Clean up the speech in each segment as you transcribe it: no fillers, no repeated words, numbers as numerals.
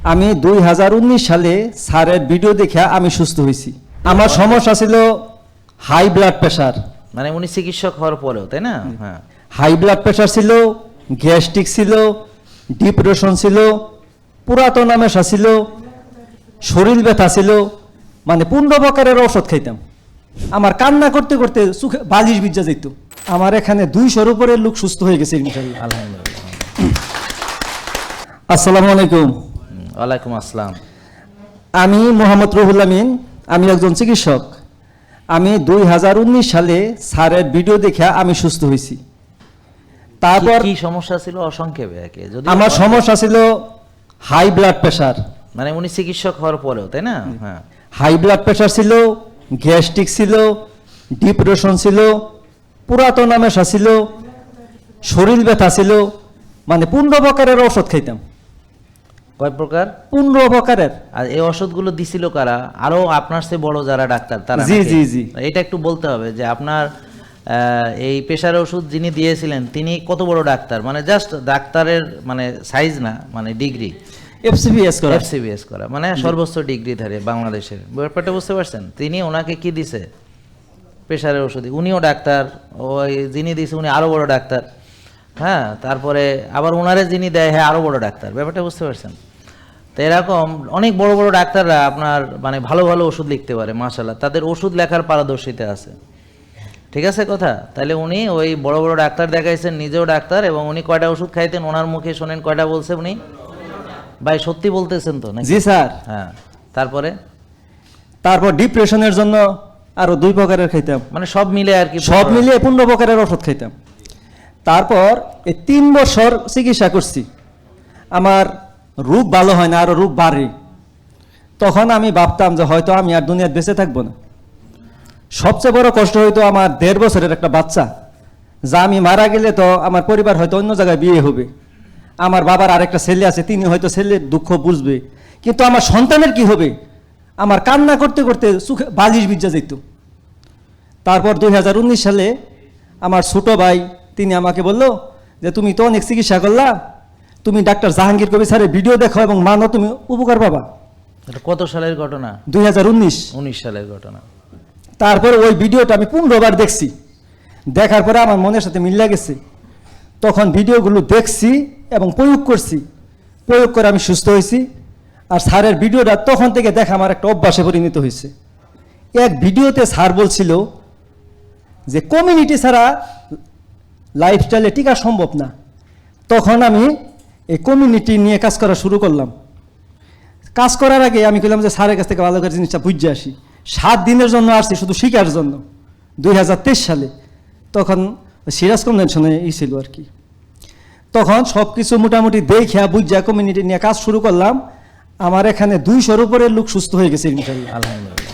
আমি 2019 সালে স্যারের ভিডিও দেখে আমি সুস্থ হয়েছি। আমার সমস্যা ছিল হাই ব্লাড প্রেশার, মানে উনি চিকিৎসক হওয়ার পরেও, তাই না? হ্যাঁ, হাই ব্লাড প্রেশার ছিল, গ্যাস্ট্রিক ছিল, ডিপ্রেশন ছিল, পুরাতন আমেশা ছিল, শরীর ব্যথা ছিল, মানে 15 প্রকারের ওষুধ খাইতাম। আমার কান্না করতে করতে চোখে বালিশ বিজ্জা যেত। আমার এখানে 200-র উপরে লোক সুস্থ হয়ে গেছে ইনশাআল্লাহ। আলহামদুলিল্লাহ। আসসালামু আলাইকুম। ওয়ালাইকুম আসসালাম। আমি মোহাম্মদ রুহুল আমিন, আমি একজন চিকিৎসক। আমি 2019 সালে স্যারের ভিডিও দেখে আমি সুস্থ হয়েছি। তারপর কি সমস্যা ছিল অসংক্ষেপে একে যদি? আমার সমস্যা ছিল হাই ব্লাড প্রেশার, মানে উনি চিকিৎসক হওয়ার পরেও, তাই না? হ্যাঁ, হাই ব্লাড প্রেশার ছিল, গ্যাস্ট্রিক ছিল, ডিপ্রেশন ছিল, পুরাতন আমেশা ছিল, শরীর ব্যথা ছিল, মানে 15 প্রকারের ওষুধ খাইতাম। কয় প্রকার? 15 প্রকারের। আর এই ওষুধগুলো দিছিল কারা? আরো আপনার চেয়ে বড় যারা ডাক্তার তারা? জি, নাকি? জি, জি। এটা একটু বলতে হবে যে আপনার এই প্রেশারের ওষুধ যিনি দিয়েছিলেন তিনি কত বড় ডাক্তার, মানে জাস্ট ডাক্তারের মানে সাইজ না, মানে ডিগ্রি। এফসিবিএস করা। এফসিবিএস করা মানে সর্বোচ্চ ডিগ্রিধারী বাংলাদেশের। ব্যাপারটা বুঝতে পারছেন? তিনি ওনাকে কি দিছে প্রেশারের ওষুধ, উনিও ডাক্তার, ওই যিনি দিছে উনি আরো বড় ডাক্তার। হ্যাঁ, তারপরে আবার ওনারে যিনি দেয় হ্যাঁ আরো বড় ডাক্তার। ব্যাপারটা বুঝতে পারছেন? তো এরকম অনেক বড় বড় ডাক্তাররা আপনার মানে ভালো ভালো ওষুধ লিখতে পারে, মাশাআল্লাহ, তাদের ওষুধ লেখার পারদর্শিতা আছে। ঠিক আছে কথা? তাহলে উনি ওই বড় বড় ডাক্তার দেখাইছেন, নিজেও ডাক্তার, এবং উনি কয়টা ওষুধ খাইতেন ওনার মুখে শোনেন কয়টা বলছে উনি? ভাই সত্যি বলতেছেন তো নাকি? জি স্যার। হ্যাঁ, তারপর ডিপ্রেশনের জন্য আরো 2 প্রকারের খাইতাম। মানে সব মিলে আর কি, সব মিলিয়ে 15 প্রকারের ওষুধ খাইতাম। তারপর এই 3 বছর চিকিৎসা করছি, আমার রোগ ভালো হয় না, আরো রোগ বাড়ে। তখন আমি ভাবতাম যে হয়তো আমি আর দুনিয়ায় বেঁচে থাকবো না। সবচেয়ে বড় কষ্ট হইতো আমার 1.5 বছরের একটা বাচ্চা, যা আমি মারা গেলে তো আমার পরিবার হয়তো অন্য জায়গায় বিয়ে হবে। আমার বাবার আরেকটা ছেলে আছে, তিনি হয়তো ছেলের দুঃখ বুঝবে, কিন্তু আমার সন্তানের কি হবে? আমার কান্না করতে করতে চোখে বালিশ বিজ্জা যেত। তারপর 2019 সালে আমার ছোট ভাই তিনি আমাকে বলল যে তুমি তো অনেক চিকিৎসা করলা, তুমি ডাক্তার জাহাঙ্গীর কবির স্যারের ভিডিও দেখো এবং মানো, তুমি উপকার পাবা। এটা কত সালের ঘটনা? 2019 সালের ঘটনা। তারপর ওই ভিডিওটা আমি 15 বার দেখছি। দেখার পরে আমার মনের সাথে মিল গেছে। তখন ভিডিওগুলো দেখছি এবং প্রয়োগ করছি, প্রয়োগ করে আমি সুস্থ হয়েছি। আর স্যারের ভিডিওটা তখন থেকে দেখা আমার একটা অভ্যাসে পরিণত হয়েছে। এক ভিডিওতে স্যার বলছিল যে কমিউনিটি ছাড়া লাইফস্টাইলে টিকা সম্ভব না। তখন আমি এই কমিউনিটি নিয়ে কাজ করা শুরু করলাম। কাজ করার আগে আমি বললাম যে স্যারের কাছ থেকে ভালো করে জিনিসটা বুঝে আসি। 7 দিনের জন্য আসছি শুধু শিখার জন্য, 2023 সালে। তখন সিরাজ কনভেনশনে ছিল আর কি। তখন সব কিছু মোটামুটি দেখে বুঝা কমিউনিটি নিয়ে কাজ শুরু করলাম। আমার এখানে 200-র উপরে লোক সুস্থ হয়ে গেছে ইনশাআল্লাহ। আলহামদুলিল্লাহ।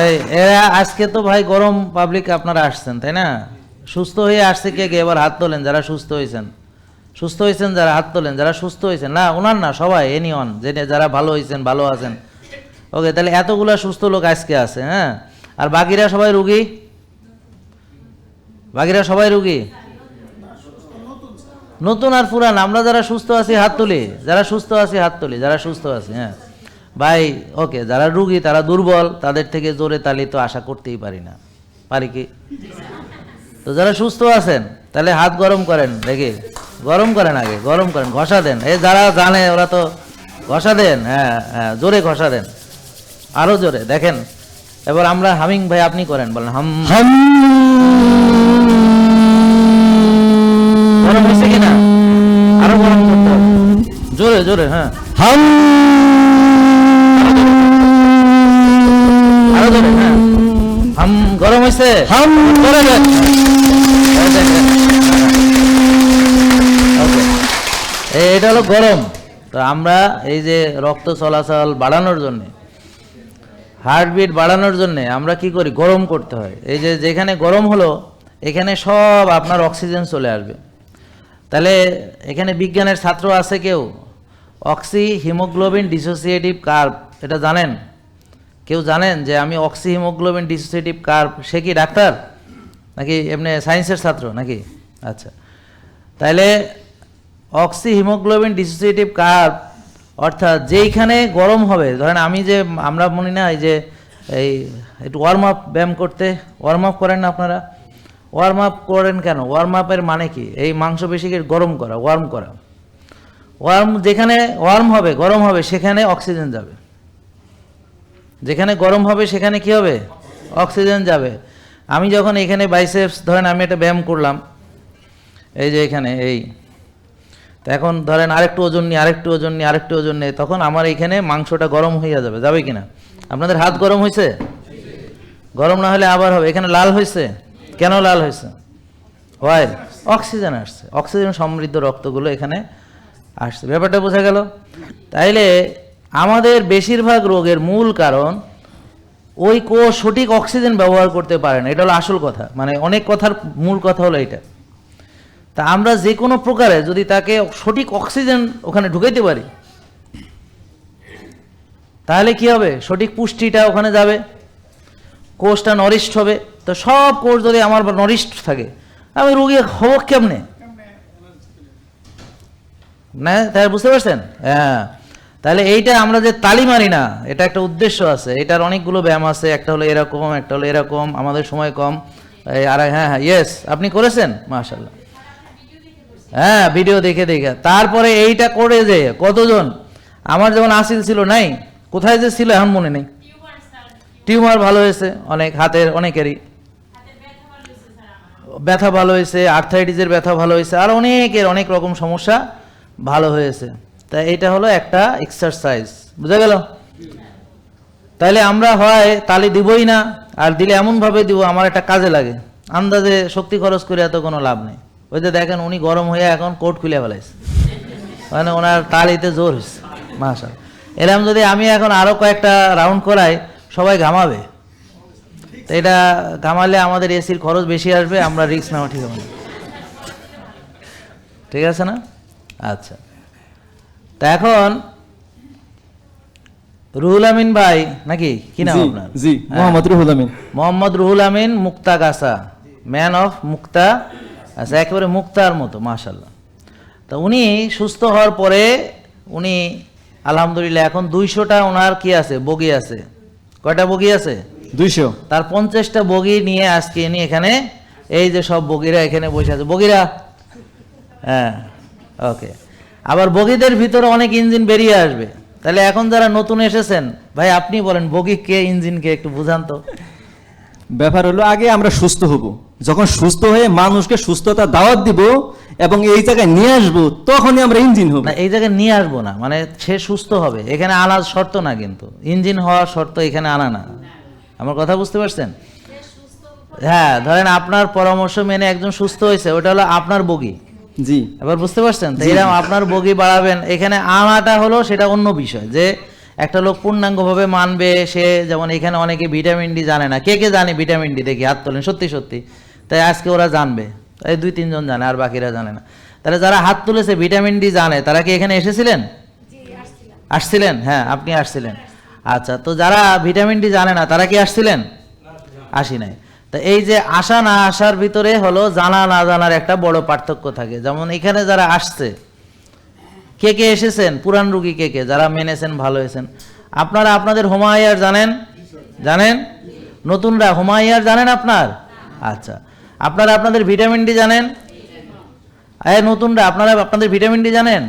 এই এরা আজকে তো ভাই গরম পাবলিক আপনারা আসছেন, তাই না? সুস্থ হয়ে আসছে কে কে? এবার হাত তোলেন যারা সুস্থ হয়েছেন। সুস্থ হয়েছেন যারা, হাত তোলেন যারা সুস্থ হয়েছেন। না ওনার না, সবাই, এনিওয়ান যারা ভালো হয়েছেন, ভালো আছেন। ওকে, তাহলে এতগুলা সুস্থ লোক আজকে আছে। হ্যাঁ, আর বাকিরা সবাই রুগী? বাকিরা সবাই রুগী? নতুন আর পুরান? আমরা যারা সুস্থ আছি হাত তুলি, যারা সুস্থ আছি হাত তুলি, যারা সুস্থ আছি। হ্যাঁ ভাই, ওকে, যারা রুগী তারা দুর্বল, তাদের থেকে জোরে তালি তো আশা করতেই পারি না, পারি কি? তো যারা সুস্থ আছেন তাহলে হাত গরম করেন, দেখি গরম করেন, আগে গরম করেন, ঘষা দেন। এই যারা জানে ওরা তো ঘষা দেন। হ্যাঁ হ্যাঁ, জোরে ঘষা দেন, আরো জোরে। দেখেন এবার আমরা হামিং, ভাই আপনি করেন, বলেন হাম হাম। গরম হয়েছে কিনা? আরো গরম করতে হবে, জোরে জোরে। হ্যাঁ, হাম, আরো জোরে। হ্যাঁ, হাম। গরম হয়েছে? হাম করে দেন। এটা হলো গরম। তো আমরা এই যে রক্ত চলাচল বাড়ানোর জন্যে, হার্টবিট বাড়ানোর জন্যে আমরা কি করি? গরম করতে হয়। এই যে যেখানে গরম হলো এখানে সব আপনার অক্সিজেন চলে আসবে। তাহলে এখানে বিজ্ঞানের ছাত্র আছে কেউ? অক্সি হিমোগ্লোবিন ডিসোসিয়েটিভ কার্ভ, এটা জানেন? কেউ জানেন যে আমি অক্সি হিমোগ্লোবিন ডিসোসিয়েটিভ কার্ভ? সে কি ডাক্তার নাকি এমনি সায়েন্সের ছাত্র নাকি? আচ্ছা, তাহলে অক্সি হিমোগ্লোবিন ডিসোসিয়েটিভ কার্ভ, অর্থাৎ যেইখানে গরম হবে, ধরেন আমি যে আমরা মনে না এই যে এই একটু ওয়ার্ম আপ ব্যায়াম করতে ওয়ার্ম আপ করেন না আপনারা? ওয়ার্ম আপ করেন কেন? ওয়ার্ম আপের মানে কি? এই মাংসপেশিকে গরম করা, ওয়ার্ম করা। যেখানে ওয়ার্ম হবে, গরম হবে, সেখানে অক্সিজেন যাবে। যেখানে গরম হবে সেখানে কি হবে? অক্সিজেন যাবে। আমি যখন এখানে বাইসেপস, ধরেন আমি একটা ব্যায়াম করলাম, এই যে এখানে এই, তো এখন ধরেন আরেকটু ওজন নিয়ে আরেকটু ওজন নিয়ে আরেকটু ওজন নিয়ে, তখন আমার এইখানে মাংসটা গরম হয়ে যাবে, যাবে কিনা? আপনাদের হাত গরম হয়েছে? গরম না হলে আবার হবে। এখানে লাল হয়েছে, কেন লাল হয়েছে? ওয়াই? অক্সিজেন আসছে, অক্সিজেন সমৃদ্ধ রক্তগুলো এখানে আসছে। ব্যাপারটা বোঝা গেল? তাইলে আমাদের বেশিরভাগ রোগের মূল কারণ ওই কোষ সঠিক অক্সিজেন ব্যবহার করতে পারে না। এটা হলো আসল কথা, মানে অনেক কথার মূল কথা হলো এটা। তা আমরা যে কোনো প্রকারে যদি তাকে সঠিক অক্সিজেন ওখানে ঢুকাইতে পারি, তাহলে কি হবে? সঠিক পুষ্টিটা ওখানে যাবে, কোষটা নরিষ্ঠ হবে। তো সব কোষ যদি আমার নরিষ্ঠ থাকে, আমি রোগী হব কেমনে? না, তাই বুঝতে পারছেন? হ্যাঁ, তাহলে এইটা আমরা যে তালি মারি না, এটা একটা উদ্দেশ্য আছে। এটার অনেকগুলো ব্যায়াম আছে, একটা হলো এরকম, একটা হলো এরকম। আমাদের সময় কম। আর হ্যাঁ হ্যাঁ, ইয়েস, আপনি করেছেন, মাশাআল্লাহ। হ্যাঁ, ভিডিও দেখে দেখে তারপরে এইটা করে যে কতজন, আমার যেমন আসিল ছিল নাই, কোথায় যে ছিল এখন মনে নেই। টিউমার ভালো হয়েছে অনেক, হাতের অনেকেরই ব্যথা ভালো হয়েছে, আর্থাইটিসের ব্যথা ভালো হয়েছে, আর অনেকের অনেক রকম সমস্যা ভালো হয়েছে। তাই এটা হলো একটা এক্সারসাইজ, বুঝা গেল? তাইলে আমরা হয় তালি দিবই না, আর দিলে এমনভাবে দিব আমার একটা কাজে লাগে। আন্দাজে শক্তি খরচ করে এত কোনো লাভ নেই। ওই যে দেখেন উনি গরম হয়ে এখন কোট খুলে ফেলাইছে, মানে ওনার তালিতে জোর হয়েছে, মাশাআল্লাহ। এরকম যদি আমি এখন আরো কয়েকটা রাউন্ড করাই, সবাই ঘামাবে। তো এটা ঘামালে আমাদের এসির খরচ বেশি আসবে, আমরা রিস্ক নেওয়া ঠিক হবে না। ঠিক আছে না? আচ্ছা, তা এখন রুহুল আমিন ভাই, নাকি কি নাম আপনার? জি, মোহাম্মদ রুহুল আমিন। মোহাম্মদ রুহুল আমিন মুক্তা গাছা, ম্যান অফ মুক্তা। আচ্ছা, একেবারে মুক্তার মতো, মাশাআল্লাহ। তা উনি সুস্থ হওয়ার পরে উনি আলহামদুলিল্লাহ এখন 200টা ওনার কি আছে? বগি আছে। কয়টা বগি আছে? 200। তার 50টা বগি নিয়ে আজকে ইনি এখানে, এই যে সব বগিরা এখানে বসে আছে, বগিরা। হ্যাঁ, ওকে। আবার বগিদের ভিতরে অনেক ইঞ্জিন বেরিয়ে আসবে। তাহলে এখন যারা নতুন এসেছেন, ভাই আপনি বলেন বগি কে, ইঞ্জিন কে, একটু বুঝান তো। ব্যাপার হলো আগে আমরা সুস্থ হব, যখন সুস্থ হয়ে মানুষকে সুস্থতা দাওয়াত দিব এবং এই জায়গায় নিয়ে আসবো, তখনই আমরা ইঞ্জিন হব। না, এই জায়গায় নিয়ে আসবো না, মানে সে সুস্থ হবে, এখানে আনার শর্ত না, কিন্তু ইঞ্জিন হওয়ার শর্ত এখানে আনা না। আমার কথা বুঝতে পারছেন? হ্যাঁ, ধরেন আপনার পরামর্শ মেনে একজন সুস্থ হয়েছে, ওটা হলো আপনার বগি। জি, এবার বুঝতে পারছেন? তো এরকম আপনার বগি বাড়াবেন, এখানে আনাটা হলো সেটা অন্য বিষয়, যে একটা লোক পূর্ণাঙ্গভাবে মানবে সে। যেমন এখানে অনেকে ভিটামিন ডি জানে না। কে কে জানে ভিটামিন ডি? দেখি হাত তোলেন, সত্যি সত্যি। তাই আজকে ওরা জানবে, এই 2-3 জন জানে, আর বাকিরা জানে না। তাহলে যারা হাত তুলেছে ভিটামিন ডি জানে, তারা কি এখানে এসেছিলেন? আসছিলেন? হ্যাঁ, আপনি আসছিলেন। আচ্ছা, তো যারা ভিটামিন ডি জানে না, তারা কি আসছিলেন? আসি নাই। তা এই যে আসা না আসার ভিতরে হলো জানা না জানার একটা বড় পার্থক্য থাকে। যেমন এখানে যারা আসছে, কে কে এসেছেন? পুরান রুগী কে কে, যারা মেনেছেন, ভালো হয়েছেন। আপনারা আপনাদের হোমায়ার জানেন? জানেন? নতুনরা হোমায়ার জানেন আপনার? আচ্ছা, আপনারা আপনাদের ভিটামিন ডি জানেন? নতুনরা আপনারা আপনাদের ভিটামিন ডি জানেন?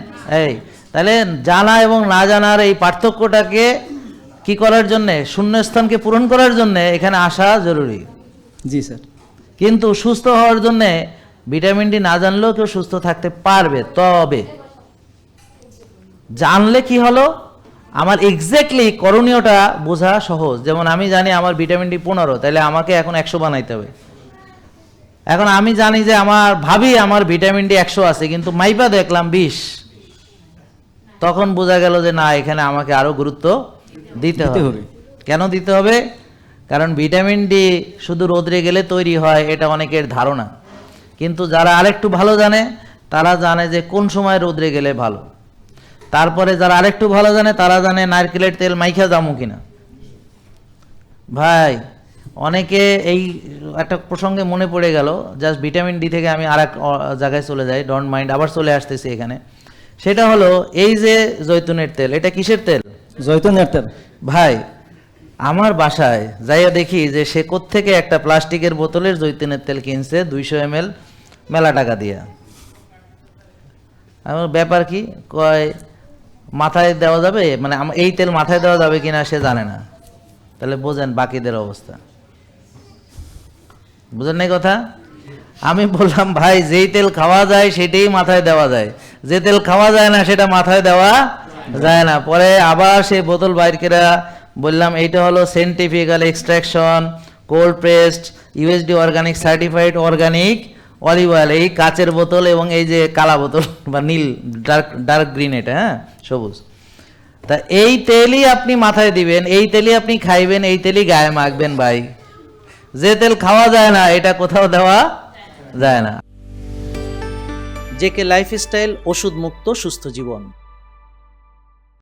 এই তাহলে জানা এবং না জানার এই পার্থক্যটাকে কি করার জন্য, শূন্যস্থানকে পূরণ করার জন্য এখানে আসা জরুরি। জি স্যার। কিন্তু সুস্থ হওয়ার জন্য ভিটামিন ডি না জানলেও কেউ সুস্থ থাকতে পারবে। তবে জানলে কি হলো, আমার এক্স্যাক্টলি করণীয়টা বোঝা সহজ। যেমন আমি জানি আমার ভিটামিন ডি 15, তাহলে আমাকে এখন 100 বানাইতে হবে। এখন আমি জানি যে ভাবি আমার ভিটামিন ডি 100 আছে, কিন্তু মাইপা দেখলাম 20। তখন বোঝা গেল যে না, এখানে আমাকে আরো গুরুত্ব দিতে হবে। কেন দিতে হবে? কারণ ভিটামিন ডি শুধু রোদরে গেলে তৈরি হয়, এটা অনেকের ধারণা। কিন্তু যারা আরেকটু ভালো জানে, তারা জানে যে কোন সময় রোদরে গেলে ভালো। তারপরে যারা আরেকটু ভালো জানে, তারা জানে নারকেলের তেল মাইখা যাবো কিনা। ভাই অনেকে এই একটা প্রসঙ্গে মনে পড়ে গেল, জাস্ট ভিটামিন ডি থেকে আমি আর এক জায়গায় চলে যাই, ডোন্ট মাইন্ড, আবার চলে আসতেছি এখানে। সেটা হলো এই যে জৈতুনের তেল, এটা কিসের তেল? জৈতুনের তেল। ভাই আমার বাসায় যাইয়া দেখি যে সে কোত্থেকে একটা প্লাস্টিকের বোতলের জৈতুনের তেল কিনছে 200 ml মেলা টাকা দিয়া। আমার ব্যাপার কি কয় মাথায় দেওয়া যাবে, মানে এই তেল মাথায় দেওয়া যাবে কিনা সে জানে না। তাহলে বোঝেন বাকিদের অবস্থা, বুঝেন নাই কথা? আমি বললাম ভাই যেই তেল খাওয়া যায় সেটাই মাথায় দেওয়া যায়, যে তেল খাওয়া যায় না সেটা মাথায় দেওয়া যায় না। পরে আবার সেই বোতল বাইর করে বললাম এইটা হলো scientifical extraction cold pressed USD organic certified organic olive oil, এই কাচের বোতল এবং এই যে কালা বোতল বা নীল ডার্ক গ্রিন, এটা হ্যাঁ সবুজ। তা এই তেলই আপনি মাথায় দিবেন, এই তেলই আপনি খাইবেন, এই তেলই গায়ে মাখবেন ভাই। যে তেল খাওয়া যায় না এটা কোথাও দেওয়া যায় না। জেকে লাইফস্টাইল, ওষুধ মুক্ত সুস্থ জীবন।